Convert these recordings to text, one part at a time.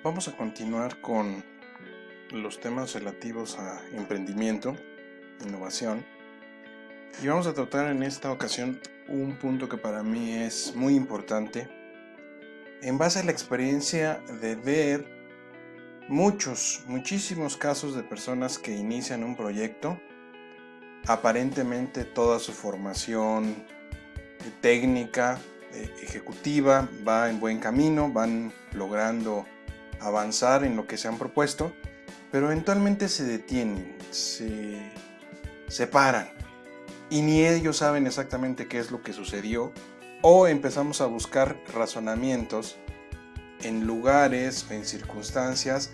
Vamos a continuar con los temas relativos a emprendimiento, innovación, y vamos a tratar en esta ocasión un punto que para mí es muy importante en base a la experiencia de ver muchísimos casos de personas que inician un proyecto. Aparentemente toda su formación técnica, ejecutiva va en buen camino, van logrando avanzar en lo que se han propuesto, pero eventualmente se detienen, se paran y ni ellos saben exactamente qué es lo que sucedió, o empezamos a buscar razonamientos en lugares, en circunstancias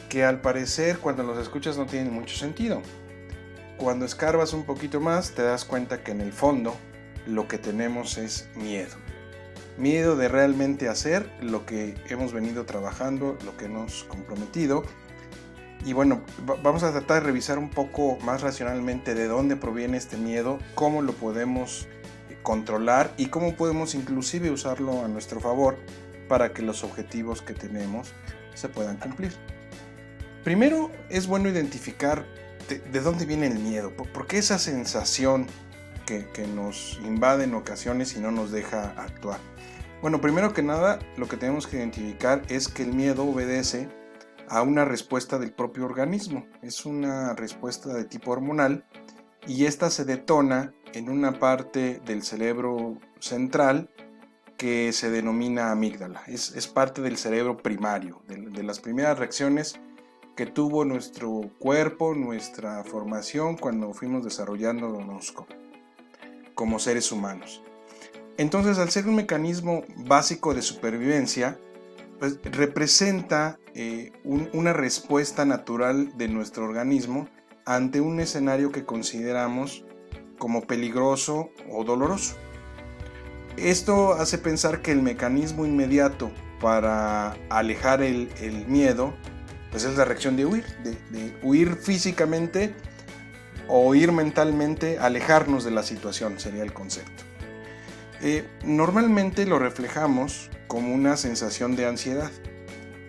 que al parecer cuando los escuchas no tienen mucho sentido. Cuando escarbas un poquito más te das cuenta que en el fondo lo que tenemos es miedo. Miedo de realmente hacer lo que hemos venido trabajando, lo que hemos comprometido. Y bueno, vamos a tratar de revisar un poco más racionalmente de dónde proviene este miedo, cómo lo podemos controlar y cómo podemos inclusive usarlo a nuestro favor para que los objetivos que tenemos se puedan cumplir. Primero es bueno identificar de dónde viene el miedo, por qué esa sensación que nos invade en ocasiones y no nos deja actuar. Bueno, primero que nada, lo que tenemos que identificar es que el miedo obedece a una respuesta del propio organismo. Es una respuesta de tipo hormonal y esta se detona en una parte del cerebro central que se denomina amígdala. Es parte del cerebro primario, de las primeras reacciones que tuvo nuestro cuerpo, nuestra formación cuando fuimos desarrollándonos como seres humanos. Entonces, al ser un mecanismo básico de supervivencia, pues representa una respuesta natural de nuestro organismo ante un escenario que consideramos como peligroso o doloroso. Esto hace pensar que el mecanismo inmediato para alejar el miedo pues es la reacción de huir, de huir físicamente o huir mentalmente, alejarnos de la situación, sería el concepto. Normalmente lo reflejamos como una sensación de ansiedad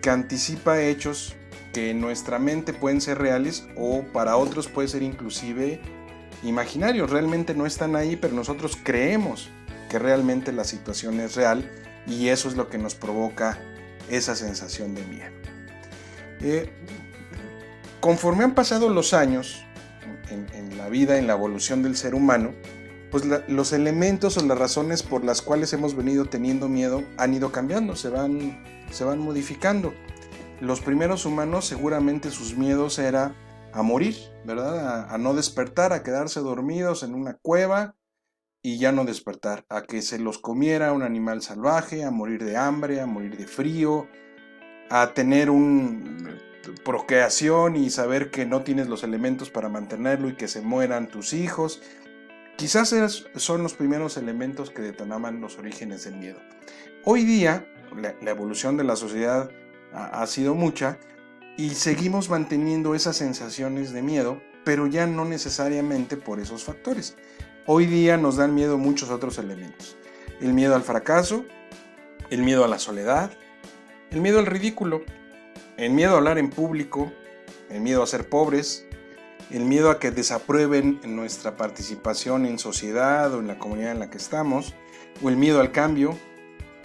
que anticipa hechos que en nuestra mente pueden ser reales o para otros puede ser inclusive imaginarios. Realmente no están ahí, pero nosotros creemos que realmente la situación es real y eso es lo que nos provoca esa sensación de miedo. Conforme han pasado los años en la vida, en la evolución del ser humano, pues los elementos o las razones por las cuales hemos venido teniendo miedo han ido cambiando, se van modificando. Los primeros humanos seguramente sus miedos era a morir, ¿verdad? A no despertar, a quedarse dormidos en una cueva y ya no despertar, a que se los comiera un animal salvaje, a morir de hambre, a morir de frío, a tener una procreación y saber que no tienes los elementos para mantenerlo y que se mueran tus hijos. Quizás esos son los primeros elementos que detonaban los orígenes del miedo. Hoy día, la evolución de la sociedad ha sido mucha y seguimos manteniendo esas sensaciones de miedo, pero ya no necesariamente por esos factores. Hoy día nos dan miedo muchos otros elementos. El miedo al fracaso, el miedo a la soledad, el miedo al ridículo, el miedo a hablar en público, el miedo a ser pobres, el miedo a que desaprueben nuestra participación en sociedad o en la comunidad en la que estamos, o el miedo al cambio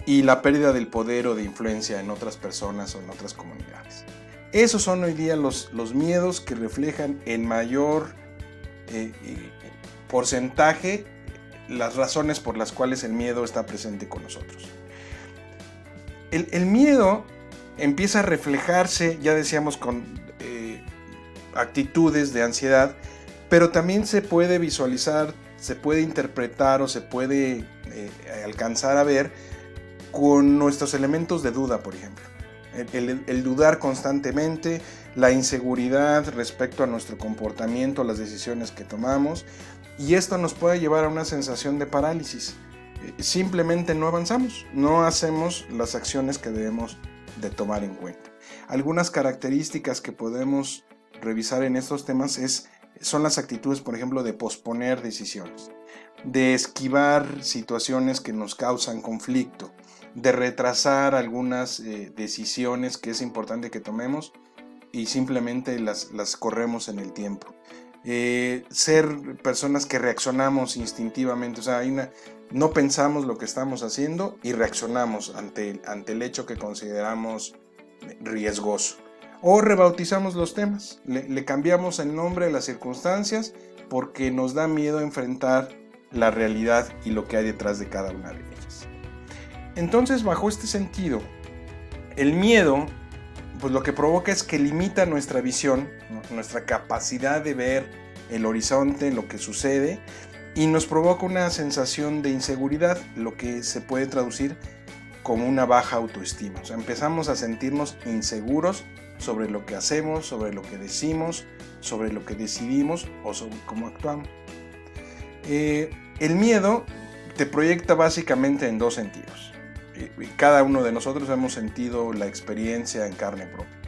y la pérdida del poder o de influencia en otras personas o en otras comunidades. Esos son hoy día los miedos que reflejan en mayor porcentaje las razones por las cuales el miedo está presente con nosotros. El miedo empieza a reflejarse, ya decíamos, con actitudes de ansiedad, pero también se puede visualizar, se puede interpretar o se puede alcanzar a ver con nuestros elementos de duda, por ejemplo. El dudar constantemente, la inseguridad respecto a nuestro comportamiento, a las decisiones que tomamos, y esto nos puede llevar a una sensación de parálisis. Simplemente no avanzamos, no hacemos las acciones que debemos de tomar en cuenta. Algunas características que podemos revisar en estos temas son las actitudes, por ejemplo, de posponer decisiones, de esquivar situaciones que nos causan conflicto, de retrasar algunas decisiones que es importante que tomemos y simplemente las corremos en el tiempo. Ser personas que reaccionamos instintivamente, o sea, no pensamos lo que estamos haciendo y reaccionamos ante el hecho que consideramos riesgoso. O rebautizamos los temas, le cambiamos el nombre a las circunstancias porque nos da miedo enfrentar la realidad y lo que hay detrás de cada una de ellas. Entonces, bajo este sentido, el miedo, pues lo que provoca es que limita nuestra visión, ¿no? Nuestra capacidad de ver el horizonte, lo que sucede, y nos provoca una sensación de inseguridad, lo que se puede traducir como una baja autoestima. O sea, empezamos a sentirnos inseguros sobre lo que hacemos, sobre lo que decimos, sobre lo que decidimos o sobre cómo actuamos. El miedo te proyecta básicamente en dos sentidos. Cada uno de nosotros hemos sentido la experiencia en carne propia.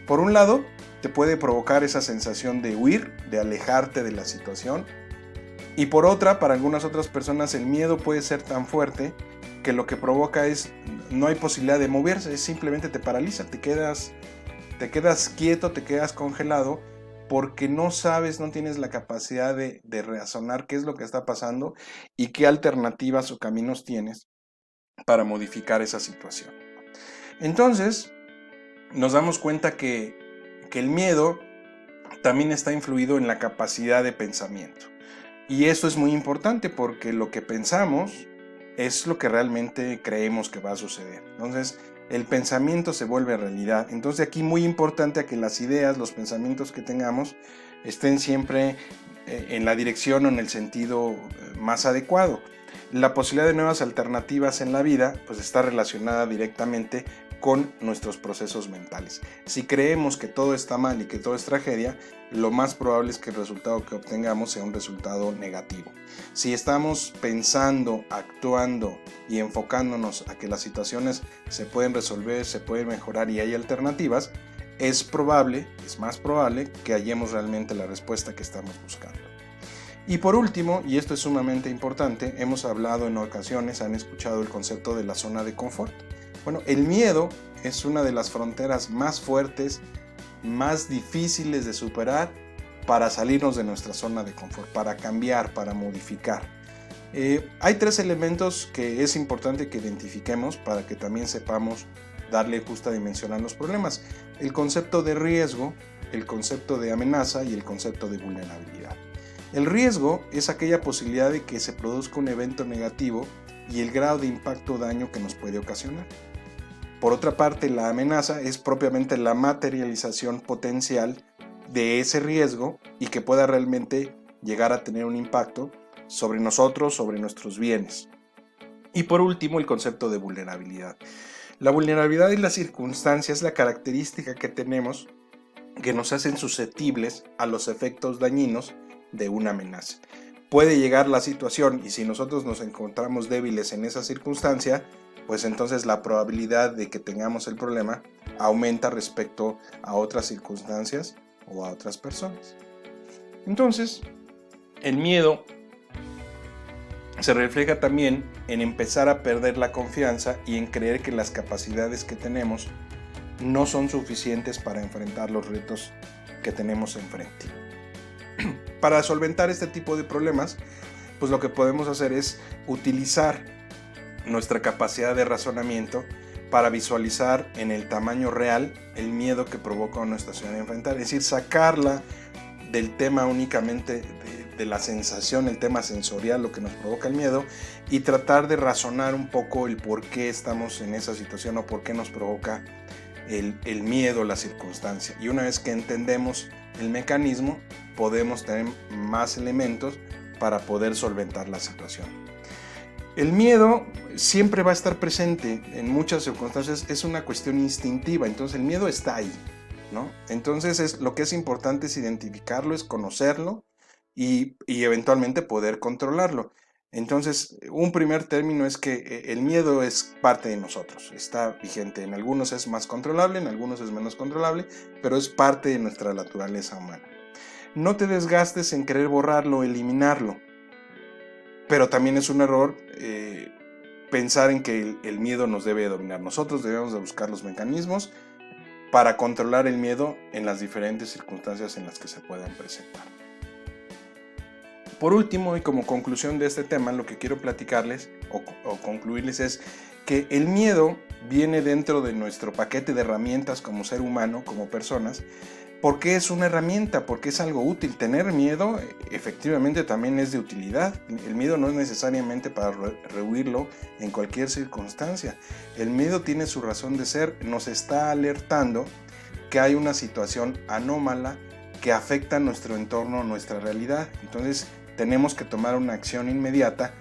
Por un lado, te puede provocar esa sensación de huir, de alejarte de la situación. Y por otra, para algunas otras personas, el miedo puede ser tan fuerte que lo que provoca es, no hay posibilidad de moverse, es simplemente te paraliza, te quedas quieto, te quedas congelado, porque no sabes, no tienes la capacidad de razonar qué es lo que está pasando y qué alternativas o caminos tienes para modificar esa situación. Entonces, nos damos cuenta que el miedo también está influido en la capacidad de pensamiento. Y eso es muy importante porque lo que pensamos es lo que realmente creemos que va a suceder. Entonces, el pensamiento se vuelve realidad. Entonces, aquí muy importante que las ideas, los pensamientos que tengamos estén siempre en la dirección o en el sentido más adecuado. La posibilidad de nuevas alternativas en la vida pues está relacionada directamente con nuestros procesos mentales. Si creemos que todo está mal y que todo es tragedia, lo más probable es que el resultado que obtengamos sea un resultado negativo. Si estamos pensando, actuando y enfocándonos a que las situaciones se pueden resolver, se pueden mejorar y hay alternativas, es más probable que hallemos realmente la respuesta que estamos buscando. Y por último, y esto es sumamente importante, hemos hablado en ocasiones, han escuchado el concepto de la zona de confort. Bueno, el miedo es una de las fronteras más fuertes, más difíciles de superar para salirnos de nuestra zona de confort, para cambiar, para modificar. Hay tres elementos que es importante que identifiquemos para que también sepamos darle justa dimensión a los problemas. El concepto de riesgo, el concepto de amenaza y el concepto de vulnerabilidad. El riesgo es aquella posibilidad de que se produzca un evento negativo y el grado de impacto o daño que nos puede ocasionar. Por otra parte, la amenaza es propiamente la materialización potencial de ese riesgo y que pueda realmente llegar a tener un impacto sobre nosotros, sobre nuestros bienes. Y por último, el concepto de vulnerabilidad. La vulnerabilidad en las circunstancias es la característica que tenemos que nos hacen susceptibles a los efectos dañinos de una amenaza. Puede llegar la situación y si nosotros nos encontramos débiles en esa circunstancia, pues entonces la probabilidad de que tengamos el problema aumenta respecto a otras circunstancias o a otras personas. Entonces, el miedo se refleja también en empezar a perder la confianza y en creer que las capacidades que tenemos no son suficientes para enfrentar los retos que tenemos enfrente. Para solventar este tipo de problemas, pues lo que podemos hacer es utilizar nuestra capacidad de razonamiento para visualizar en el tamaño real el miedo que provoca nuestra situación de enfrentar, es decir, sacarla del tema únicamente de la sensación, el tema sensorial, lo que nos provoca el miedo, y tratar de razonar un poco el por qué estamos en esa situación o por qué nos provoca el miedo, la circunstancia. Y una vez que entendemos el mecanismo, podemos tener más elementos para poder solventar la situación. El miedo siempre va a estar presente en muchas circunstancias, es una cuestión instintiva, entonces el miedo está ahí, ¿no? Entonces lo que es importante es identificarlo, es conocerlo y eventualmente poder controlarlo. Entonces, un primer término es que el miedo es parte de nosotros, está vigente. En algunos es más controlable, en algunos es menos controlable, pero es parte de nuestra naturaleza humana. No te desgastes en querer borrarlo, eliminarlo, pero también es un error pensar en que el miedo nos debe dominar. Nosotros debemos de buscar los mecanismos para controlar el miedo en las diferentes circunstancias en las que se puedan presentar. Por último, y como conclusión de este tema, lo que quiero platicarles o concluirles es que el miedo viene dentro de nuestro paquete de herramientas como ser humano, como personas, porque es una herramienta, porque es algo útil. Tener miedo efectivamente también es de utilidad. El miedo no es necesariamente para rehuirlo en cualquier circunstancia. El miedo tiene su razón de ser, nos está alertando que hay una situación anómala que afecta nuestro entorno, nuestra realidad. Entonces tenemos que tomar una acción inmediata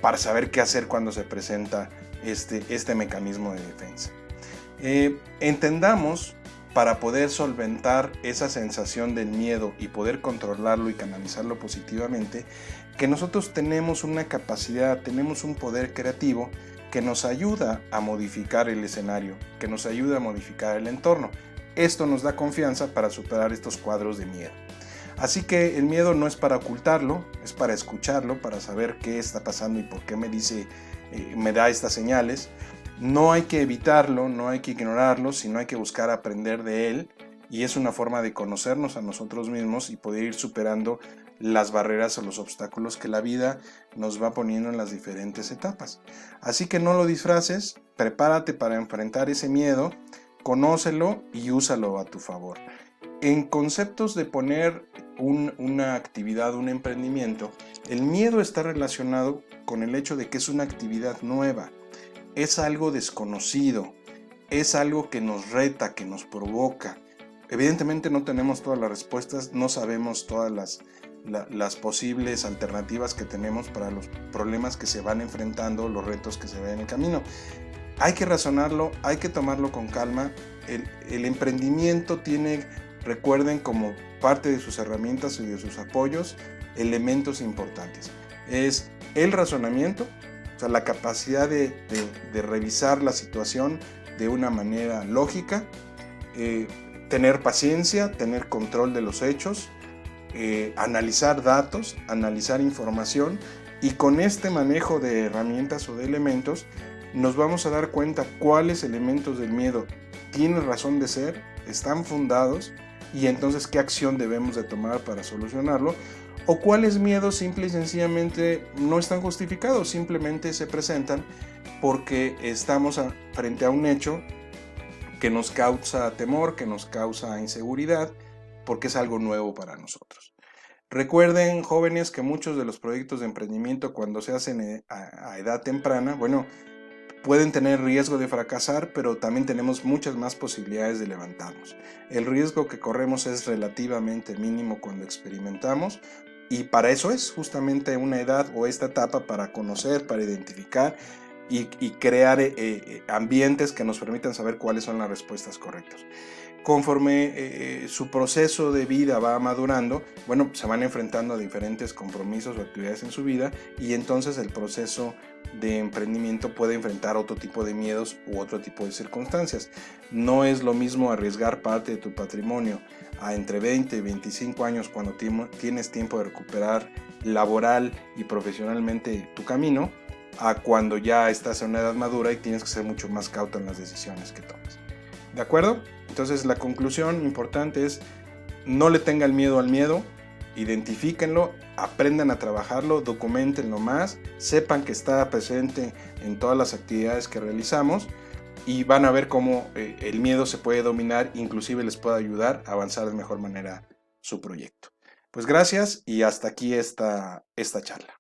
para saber qué hacer cuando se presenta este mecanismo de defensa. Entendamos, para poder solventar esa sensación del miedo y poder controlarlo y canalizarlo positivamente, que nosotros tenemos una capacidad, tenemos un poder creativo que nos ayuda a modificar el escenario, que nos ayuda a modificar el entorno. Esto nos da confianza para superar estos cuadros de miedo. Así que el miedo no es para ocultarlo, es para escucharlo, para saber qué está pasando y por qué me da estas señales. No hay que evitarlo, no hay que ignorarlo, sino hay que buscar aprender de él, y es una forma de conocernos a nosotros mismos y poder ir superando las barreras o los obstáculos que la vida nos va poniendo en las diferentes etapas. Así que no lo disfraces, prepárate para enfrentar ese miedo, conócelo y úsalo a tu favor. En conceptos de poner una actividad, un emprendimiento, el miedo está relacionado con el hecho de que es una actividad nueva. Es algo desconocido, es algo que nos reta, que nos provoca. Evidentemente no tenemos todas las respuestas, no sabemos todas las posibles alternativas que tenemos para los problemas que se van enfrentando, los retos que se ven en el camino. Hay que razonarlo, hay que tomarlo con calma. El emprendimiento tiene, recuerden, como parte de sus herramientas y de sus apoyos, elementos importantes. Es el razonamiento, o sea, la capacidad de revisar la situación de una manera lógica, tener paciencia, tener control de los hechos, analizar datos, analizar información, y con este manejo de herramientas o de elementos nos vamos a dar cuenta cuáles elementos del miedo tienen razón de ser, están fundados, y entonces qué acción debemos de tomar para solucionarlo, o cuáles miedos simple y sencillamente no están justificados, simplemente se presentan porque estamos frente a un hecho que nos causa temor, que nos causa inseguridad, porque es algo nuevo para nosotros. Recuerden, jóvenes, que muchos de los proyectos de emprendimiento, cuando se hacen a edad temprana, pueden tener riesgo de fracasar, pero también tenemos muchas más posibilidades de levantarnos. El riesgo que corremos es relativamente mínimo cuando experimentamos, y para eso es justamente una edad o esta etapa, para conocer, para identificar y crear ambientes que nos permitan saber cuáles son las respuestas correctas. Conforme su proceso de vida va madurando, se van enfrentando a diferentes compromisos o actividades en su vida, y entonces el proceso de emprendimiento puede enfrentar otro tipo de miedos u otro tipo de circunstancias. No es lo mismo arriesgar parte de tu patrimonio a entre 20 y 25 años, cuando tienes tiempo de recuperar laboral y profesionalmente tu camino, a cuando ya estás en una edad madura y tienes que ser mucho más cauto en las decisiones que tomas. ¿De acuerdo? Entonces la conclusión importante es: no le tengan miedo al miedo, identifíquenlo, aprendan a trabajarlo, documentenlo más, sepan que está presente en todas las actividades que realizamos, y van a ver cómo el miedo se puede dominar, inclusive les puede ayudar a avanzar de mejor manera su proyecto. Pues gracias, y hasta aquí esta charla.